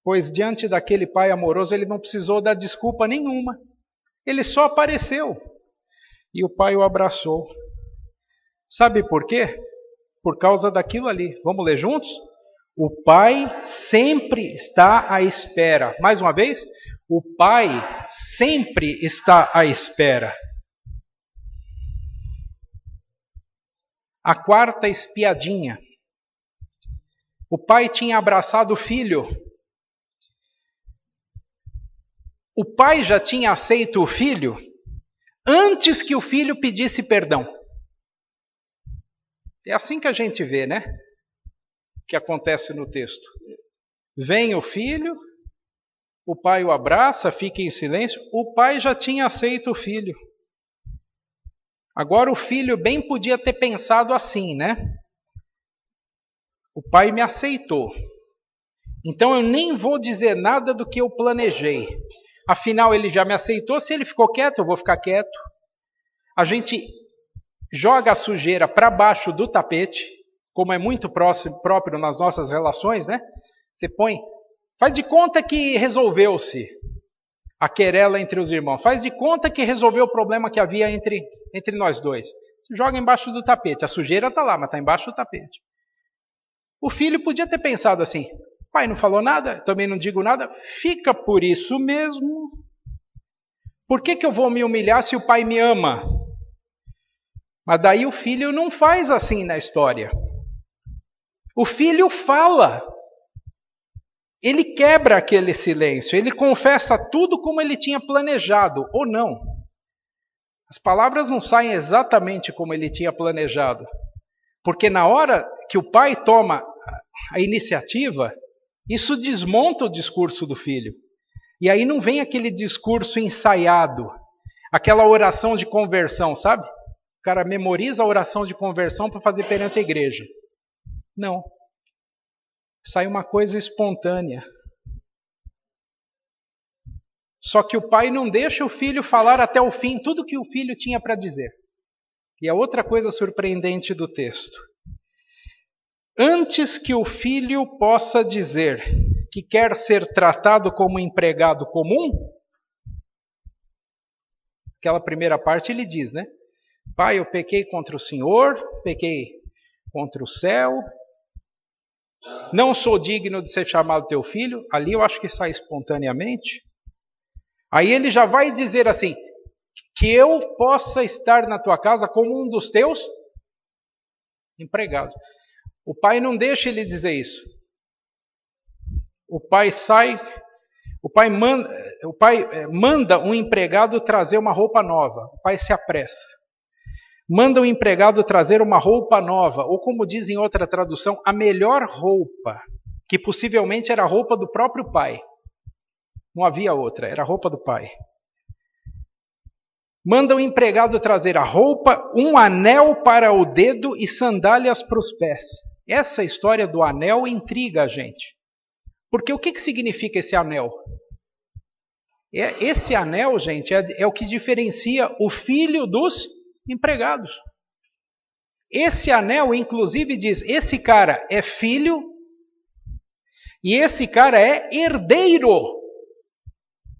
Pois diante daquele pai amoroso ele não precisou dar desculpa nenhuma. Ele só apareceu. E o pai o abraçou. Sabe por quê? Por causa daquilo ali. Vamos ler juntos? O pai sempre está à espera. Mais uma vez, o pai sempre está à espera. A quarta espiadinha. O pai tinha abraçado o filho. O pai já tinha aceito o filho antes que o filho pedisse perdão. É assim que a gente vê, né? Que acontece no texto. Vem o filho, o pai o abraça, fica em silêncio. O pai já tinha aceito o filho. Agora o filho bem podia ter pensado assim, né? O pai me aceitou. Então eu nem vou dizer nada do que eu planejei. Afinal, ele já me aceitou. Se ele ficou quieto, eu vou ficar quieto. A gente joga a sujeira para baixo do tapete, como é muito próprio nas nossas relações, né? Você põe, faz de conta que resolveu-se a querela entre os irmãos. Faz de conta que resolveu o problema que havia entre nós dois. Você joga embaixo do tapete. A sujeira está lá, mas está embaixo do tapete. O filho podia ter pensado assim, pai não falou nada, também não digo nada, fica por isso mesmo. Por que eu vou me humilhar se o pai me ama? Mas daí o filho não faz assim na história. O filho fala. Ele quebra aquele silêncio. Ele confessa tudo como ele tinha planejado, ou não. As palavras não saem exatamente como ele tinha planejado. Porque na hora que o pai toma a iniciativa, isso desmonta o discurso do filho. E aí não vem aquele discurso ensaiado, aquela oração de conversão, sabe? O cara memoriza a oração de conversão para fazer perante a igreja. Não. Sai uma coisa espontânea. Só que o pai não deixa o filho falar até o fim tudo que o filho tinha para dizer. E a outra coisa surpreendente do texto. Antes que o filho possa dizer que quer ser tratado como empregado comum, aquela primeira parte ele diz, né? Pai, eu pequei contra o Senhor, pequei contra o céu, não sou digno de ser chamado teu filho. Ali eu acho que sai espontaneamente. Aí ele já vai dizer assim, que eu possa estar na tua casa como um dos teus empregados. O pai não deixa ele dizer isso. O pai manda um empregado trazer uma roupa nova. O pai se apressa. Manda um empregado trazer uma roupa nova, ou como diz em outra tradução, a melhor roupa, que possivelmente era a roupa do próprio pai. Não havia outra, era a roupa do pai. Manda o empregado trazer a roupa, um anel para o dedo e sandálias para os pés. Essa história do anel intriga a gente. Porque o que significa esse anel? Esse anel, gente, é o que diferencia o filho dos empregados. Esse anel, inclusive, diz, esse cara é filho e esse cara é herdeiro.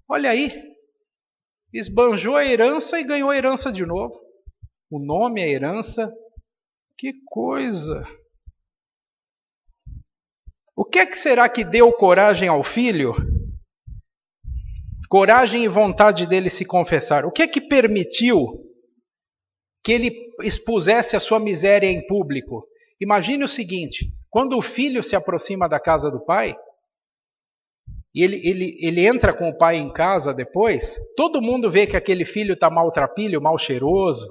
Olha aí, esbanjou a herança e ganhou a herança de novo. O nome, a herança, que coisa. O que é que será que deu coragem ao filho? Coragem e vontade dele se confessar. O que é que permitiu que ele expusesse a sua miséria em público? Imagine o seguinte, quando o filho se aproxima da casa do pai, e ele entra com o pai em casa depois, todo mundo vê que aquele filho está maltrapilho, mal cheiroso,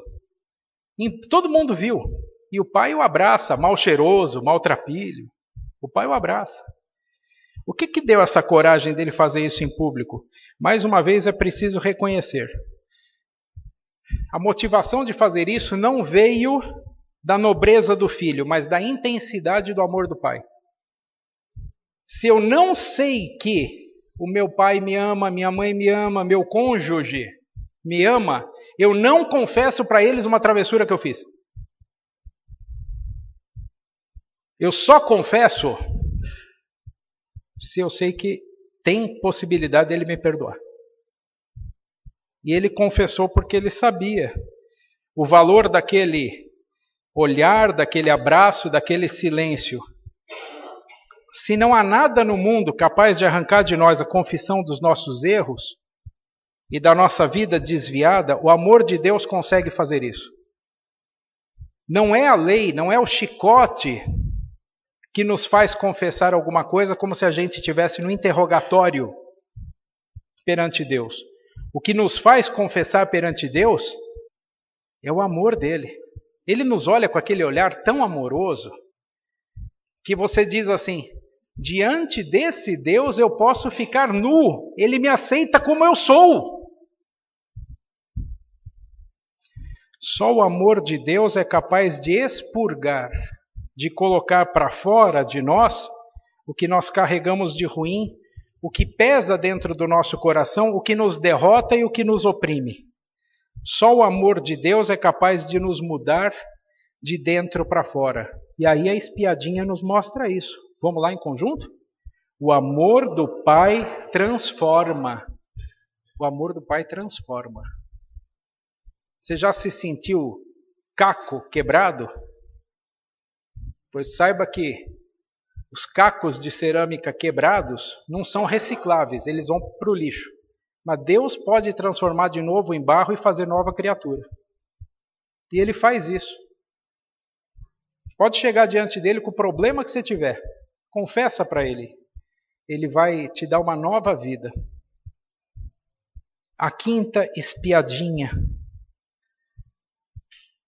Todo mundo viu. E o pai o abraça, mal cheiroso, maltrapilho. O pai o abraça. O que deu essa coragem dele fazer isso em público? Mais uma vez é preciso reconhecer. A motivação de fazer isso não veio da nobreza do filho, mas da intensidade do amor do pai. Se eu não sei que o meu pai me ama, minha mãe me ama, meu cônjuge me ama, eu não confesso para eles uma travessura que eu fiz. Eu só confesso se eu sei que tem possibilidade dele me perdoar. E ele confessou porque ele sabia o valor daquele olhar, daquele abraço, daquele silêncio. Se não há nada no mundo capaz de arrancar de nós a confissão dos nossos erros e da nossa vida desviada, o amor de Deus consegue fazer isso. Não é a lei, não é o chicote que nos faz confessar alguma coisa como se a gente estivesse no interrogatório perante Deus. O que nos faz confessar perante Deus é o amor dele. Ele nos olha com aquele olhar tão amoroso que você diz assim, diante desse Deus eu posso ficar nu, ele me aceita como eu sou. Só o amor de Deus é capaz de expurgar, de colocar para fora de nós o que nós carregamos de ruim, o que pesa dentro do nosso coração, o que nos derrota e o que nos oprime. Só o amor de Deus é capaz de nos mudar de dentro para fora. E aí a espiadinha nos mostra isso. Vamos lá em conjunto? O amor do Pai transforma. O amor do Pai transforma. Você já se sentiu caco quebrado? Pois saiba que os cacos de cerâmica quebrados não são recicláveis, eles vão para o lixo. Mas Deus pode transformar de novo em barro e fazer nova criatura. E Ele faz isso. Pode chegar diante dele com o problema que você tiver. Confessa para Ele. Ele vai te dar uma nova vida. A quinta espiadinha.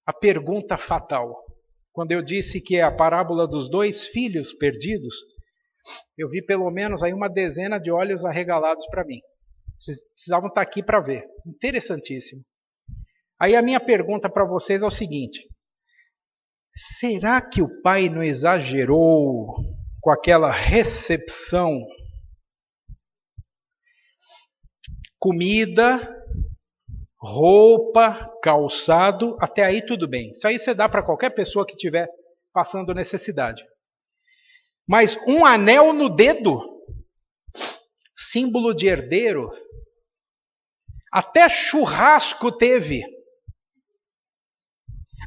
A pergunta fatal. Quando eu disse que é a parábola dos 2 filhos perdidos, eu vi pelo menos aí uma dezena de olhos arregalados para mim. Vocês precisavam estar aqui para ver. Interessantíssimo. Aí a minha pergunta para vocês é o seguinte. Será que o pai não exagerou com aquela recepção? Comida, roupa, calçado, até aí tudo bem. Isso aí você dá para qualquer pessoa que estiver passando necessidade. Mas um anel no dedo, símbolo de herdeiro, até churrasco teve.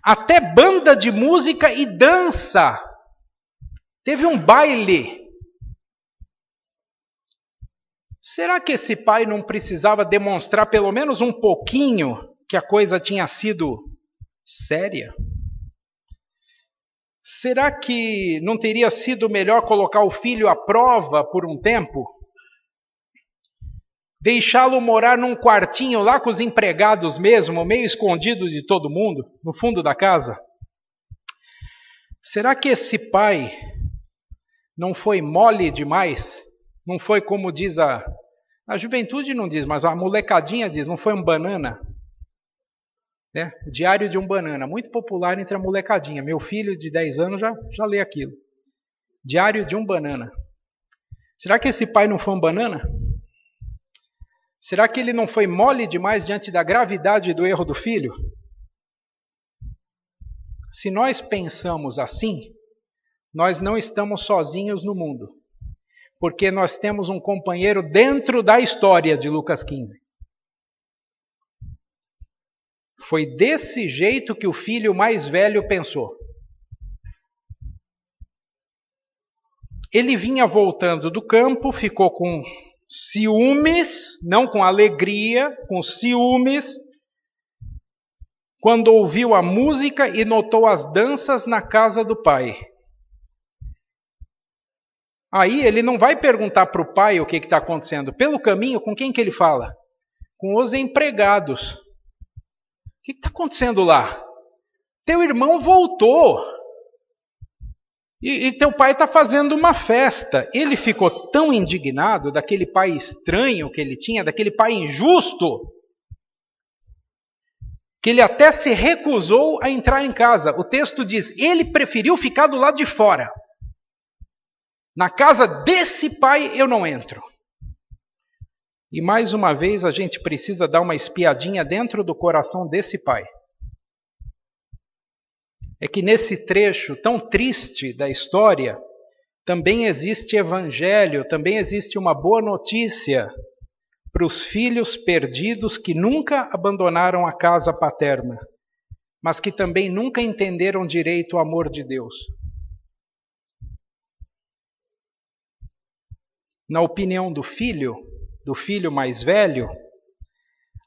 Até banda de música e dança. Teve um baile. Será que esse pai não precisava demonstrar pelo menos um pouquinho que a coisa tinha sido séria? Será que não teria sido melhor colocar o filho à prova por um tempo? Deixá-lo morar num quartinho lá com os empregados mesmo, meio escondido de todo mundo, no fundo da casa? Será que esse pai não foi mole demais? Não foi como diz a juventude não diz, mas a molecadinha diz, não foi um banana? Né? O Diário de um Banana, muito popular entre a molecadinha. Meu filho de 10 anos já lê aquilo. Diário de um Banana. Será que esse pai não foi um banana? Será que ele não foi mole demais diante da gravidade do erro do filho? Se nós pensamos assim, nós não estamos sozinhos no mundo. Porque nós temos um companheiro dentro da história de Lucas 15. Foi desse jeito que o filho mais velho pensou. Ele vinha voltando do campo, ficou com ciúmes, não com alegria, com ciúmes, quando ouviu a música e notou as danças na casa do pai. Aí ele não vai perguntar para o pai o que está acontecendo. Pelo caminho, com quem que ele fala? Com os empregados. O que está acontecendo lá? Teu irmão voltou. E teu pai está fazendo uma festa. Ele ficou tão indignado daquele pai estranho que ele tinha, daquele pai injusto, que ele até se recusou a entrar em casa. O texto diz, ele preferiu ficar do lado de fora. Na casa desse pai eu não entro. E mais uma vez a gente precisa dar uma espiadinha dentro do coração desse pai. É que nesse trecho tão triste da história, também existe evangelho, também existe uma boa notícia para os filhos perdidos que nunca abandonaram a casa paterna, mas que também nunca entenderam direito o amor de Deus. Na opinião do filho mais velho,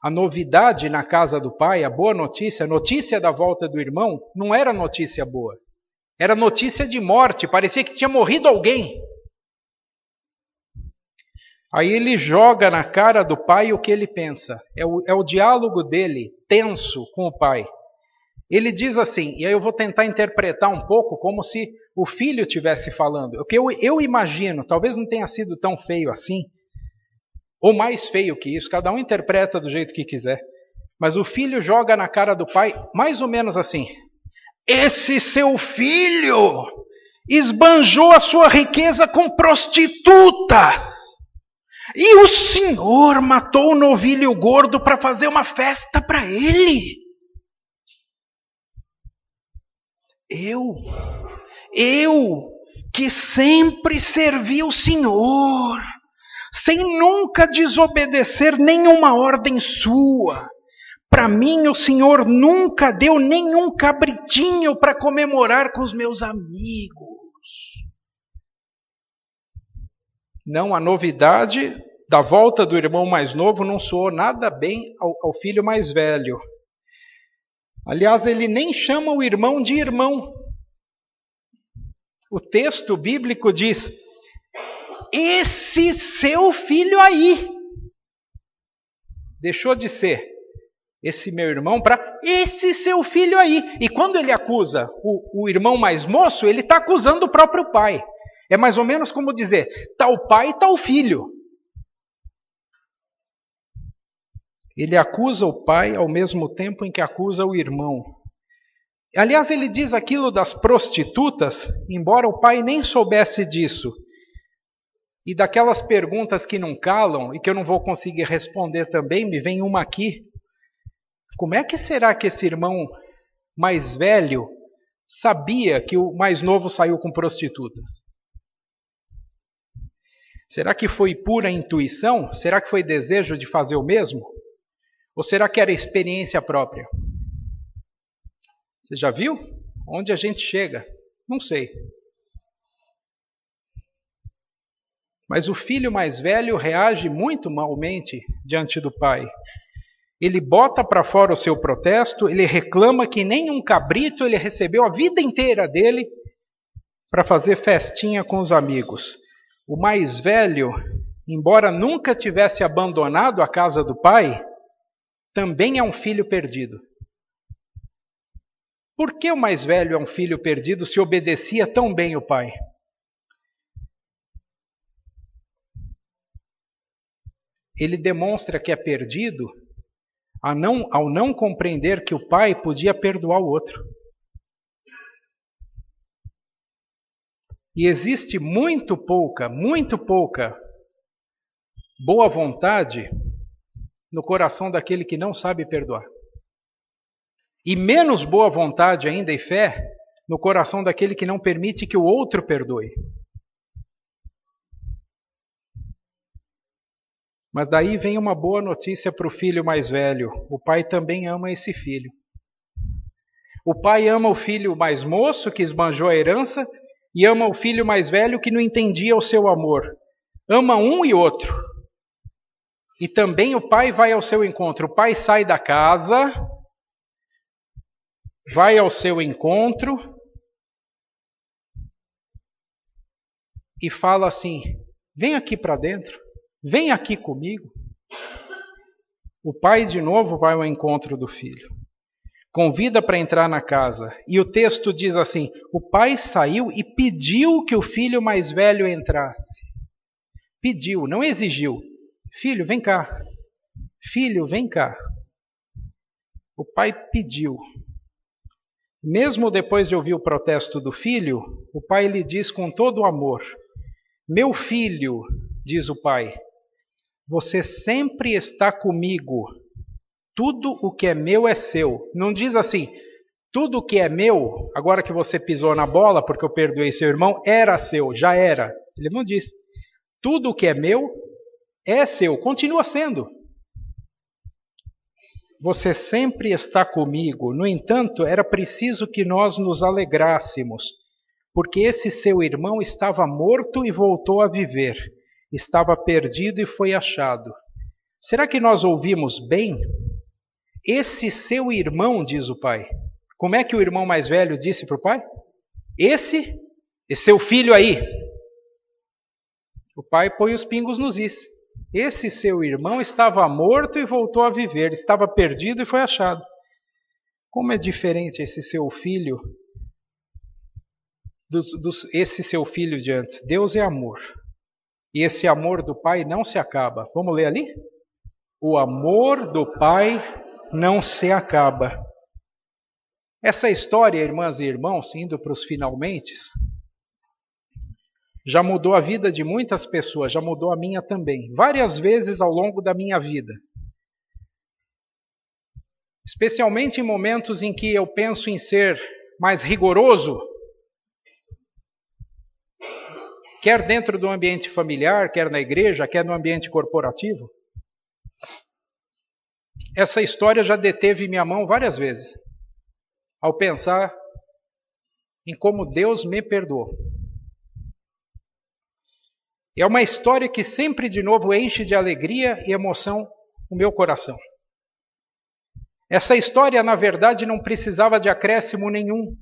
a novidade na casa do pai, a boa notícia, a notícia da volta do irmão, não era notícia boa. Era notícia de morte, parecia que tinha morrido alguém. Aí ele joga na cara do pai o que ele pensa. É o diálogo dele, tenso, com o pai. Ele diz assim, e aí eu vou tentar interpretar um pouco como se o filho estivesse falando. O que eu imagino, talvez não tenha sido tão feio assim, ou mais feio que isso, cada um interpreta do jeito que quiser. Mas o filho joga na cara do pai mais ou menos assim: esse seu filho esbanjou a sua riqueza com prostitutas. E o senhor matou o novilho gordo para fazer uma festa para ele. Eu que sempre servi o senhor, sem nunca desobedecer nenhuma ordem sua. Para mim o Senhor nunca deu nenhum cabritinho para comemorar com os meus amigos. Não, a novidade da volta do irmão mais novo não soou nada bem ao filho mais velho. Aliás, ele nem chama o irmão de irmão. O texto bíblico diz: esse seu filho aí. Deixou de ser esse meu irmão para esse seu filho aí. E quando ele acusa o irmão mais moço, ele está acusando o próprio pai. É mais ou menos como dizer, tal pai, tal filho. Ele acusa o pai ao mesmo tempo em que acusa o irmão. Aliás, ele diz aquilo das prostitutas, embora o pai nem soubesse disso. E daquelas perguntas que não calam e que eu não vou conseguir responder também, me vem uma aqui. Como é que será que esse irmão mais velho sabia que o mais novo saiu com prostitutas? Será que foi pura intuição? Será que foi desejo de fazer o mesmo? Ou será que era experiência própria? Você já viu? Onde a gente chega? Não sei. Mas o filho mais velho reage muito malmente diante do pai. Ele bota para fora o seu protesto, ele reclama que nem um cabrito ele recebeu a vida inteira dele para fazer festinha com os amigos. O mais velho, embora nunca tivesse abandonado a casa do pai, também é um filho perdido. Por que o mais velho é um filho perdido se obedecia tão bem o pai? Ele demonstra que é perdido ao não compreender que o pai podia perdoar o outro. E existe muito pouca boa vontade no coração daquele que não sabe perdoar. E menos boa vontade ainda e fé no coração daquele que não permite que o outro perdoe. Mas daí vem uma boa notícia para o filho mais velho. O pai também ama esse filho. O pai ama o filho mais moço que esbanjou a herança e ama o filho mais velho que não entendia o seu amor. Ama um e outro. E também o pai vai ao seu encontro. O pai sai da casa, vai ao seu encontro e fala assim: vem aqui para dentro, vem aqui comigo. O pai de novo vai ao encontro do filho. Convida para entrar na casa. E o texto diz assim: o pai saiu e pediu que o filho mais velho entrasse. Pediu, não exigiu. Filho, vem cá. Filho, vem cá. O pai pediu. Mesmo depois de ouvir o protesto do filho, o pai lhe diz com todo o amor: meu filho, diz o pai, você sempre está comigo. Tudo o que é meu é seu. Não diz assim, tudo o que é meu, agora que você pisou na bola porque eu perdoei seu irmão, era seu, já era. Ele não diz. Tudo o que é meu é seu, continua sendo. Você sempre está comigo. No entanto, era preciso que nós nos alegrássemos, porque esse seu irmão estava morto e voltou a viver. Estava perdido e foi achado. Será que nós ouvimos bem? Esse seu irmão, diz o pai. Como é que o irmão mais velho disse para o pai? Esse seu filho aí. O pai põe os pingos nos is. Esse seu irmão estava morto e voltou a viver, estava perdido e foi achado. Como é diferente esse seu filho esse seu filho de antes? Deus é amor. E esse amor do pai não se acaba. Vamos ler ali? O amor do pai não se acaba. Essa história, irmãs e irmãos, indo para os finalmente, já mudou a vida de muitas pessoas, já mudou a minha também, várias vezes ao longo da minha vida. Especialmente em momentos em que eu penso em ser mais rigoroso, quer dentro do ambiente familiar, quer na igreja, quer no ambiente corporativo. Essa história já deteve minha mão várias vezes, ao pensar em como Deus me perdoou. É uma história que sempre de novo enche de alegria e emoção o meu coração. Essa história, na verdade, não precisava de acréscimo nenhum.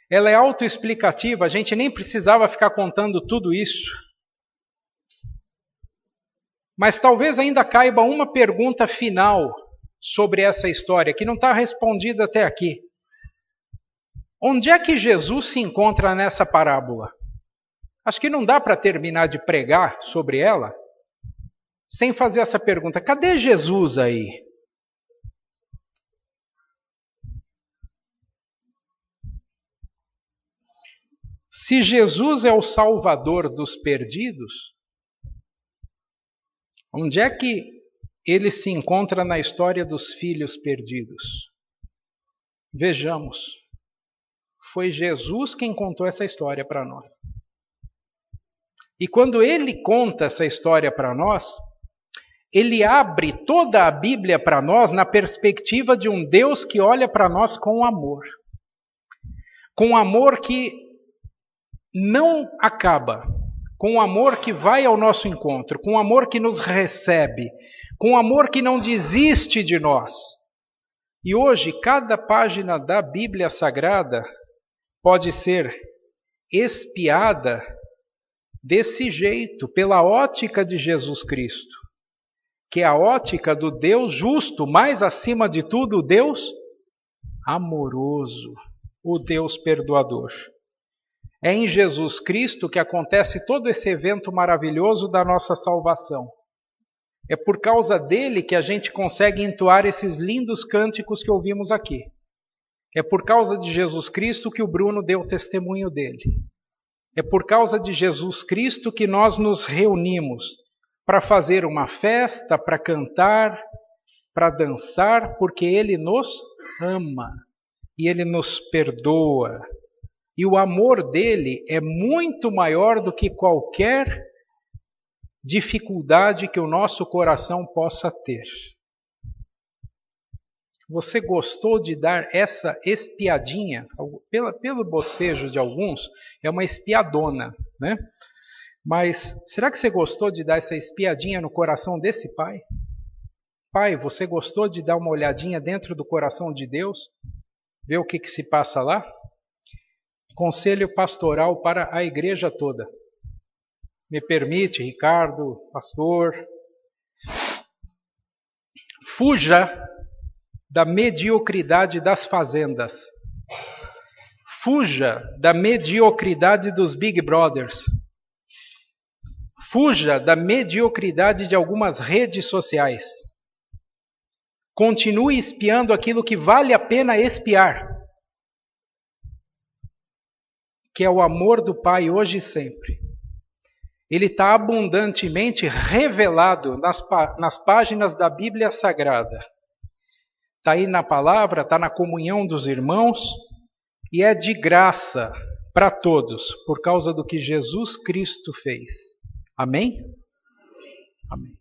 Ela é autoexplicativa, a gente nem precisava ficar contando tudo isso. Mas talvez ainda caiba uma pergunta final sobre essa história, que não está respondida até aqui. Onde é que Jesus se encontra nessa parábola? Acho que não dá para terminar de pregar sobre ela sem fazer essa pergunta. Cadê Jesus aí? Se Jesus é o Salvador dos perdidos, onde é que ele se encontra na história dos filhos perdidos? Vejamos. Foi Jesus quem contou essa história para nós. E quando ele conta essa história para nós, ele abre toda a Bíblia para nós na perspectiva de um Deus que olha para nós com amor. Com amor que não acaba, com amor que vai ao nosso encontro, com amor que nos recebe, com amor que não desiste de nós. E hoje, cada página da Bíblia Sagrada pode ser espiada desse jeito, pela ótica de Jesus Cristo, que é a ótica do Deus justo, mas acima de tudo, o Deus amoroso, o Deus perdoador. É em Jesus Cristo que acontece todo esse evento maravilhoso da nossa salvação. É por causa dele que a gente consegue entoar esses lindos cânticos que ouvimos aqui. É por causa de Jesus Cristo que o Bruno deu testemunho dele. É por causa de Jesus Cristo que nós nos reunimos para fazer uma festa, para cantar, para dançar, porque Ele nos ama e Ele nos perdoa. E o amor dele é muito maior do que qualquer dificuldade que o nosso coração possa ter. Você gostou de dar essa espiadinha? Pelo bocejo de alguns, é uma espiadona, né? Mas será que você gostou de dar essa espiadinha no coração desse pai? Pai, você gostou de dar uma olhadinha dentro do coração de Deus? Ver o que se passa lá? Conselho pastoral para a igreja toda. Me permite, Ricardo, pastor, fuja da mediocridade das fazendas. Fuja da mediocridade dos Big Brothers. Fuja da mediocridade de algumas redes sociais. Continue espiando aquilo que vale a pena espiar, que é o amor do Pai hoje e sempre. Ele está abundantemente revelado nas páginas da Bíblia Sagrada. Está aí na palavra, está na comunhão dos irmãos, e é de graça para todos, por causa do que Jesus Cristo fez. Amém? Amém.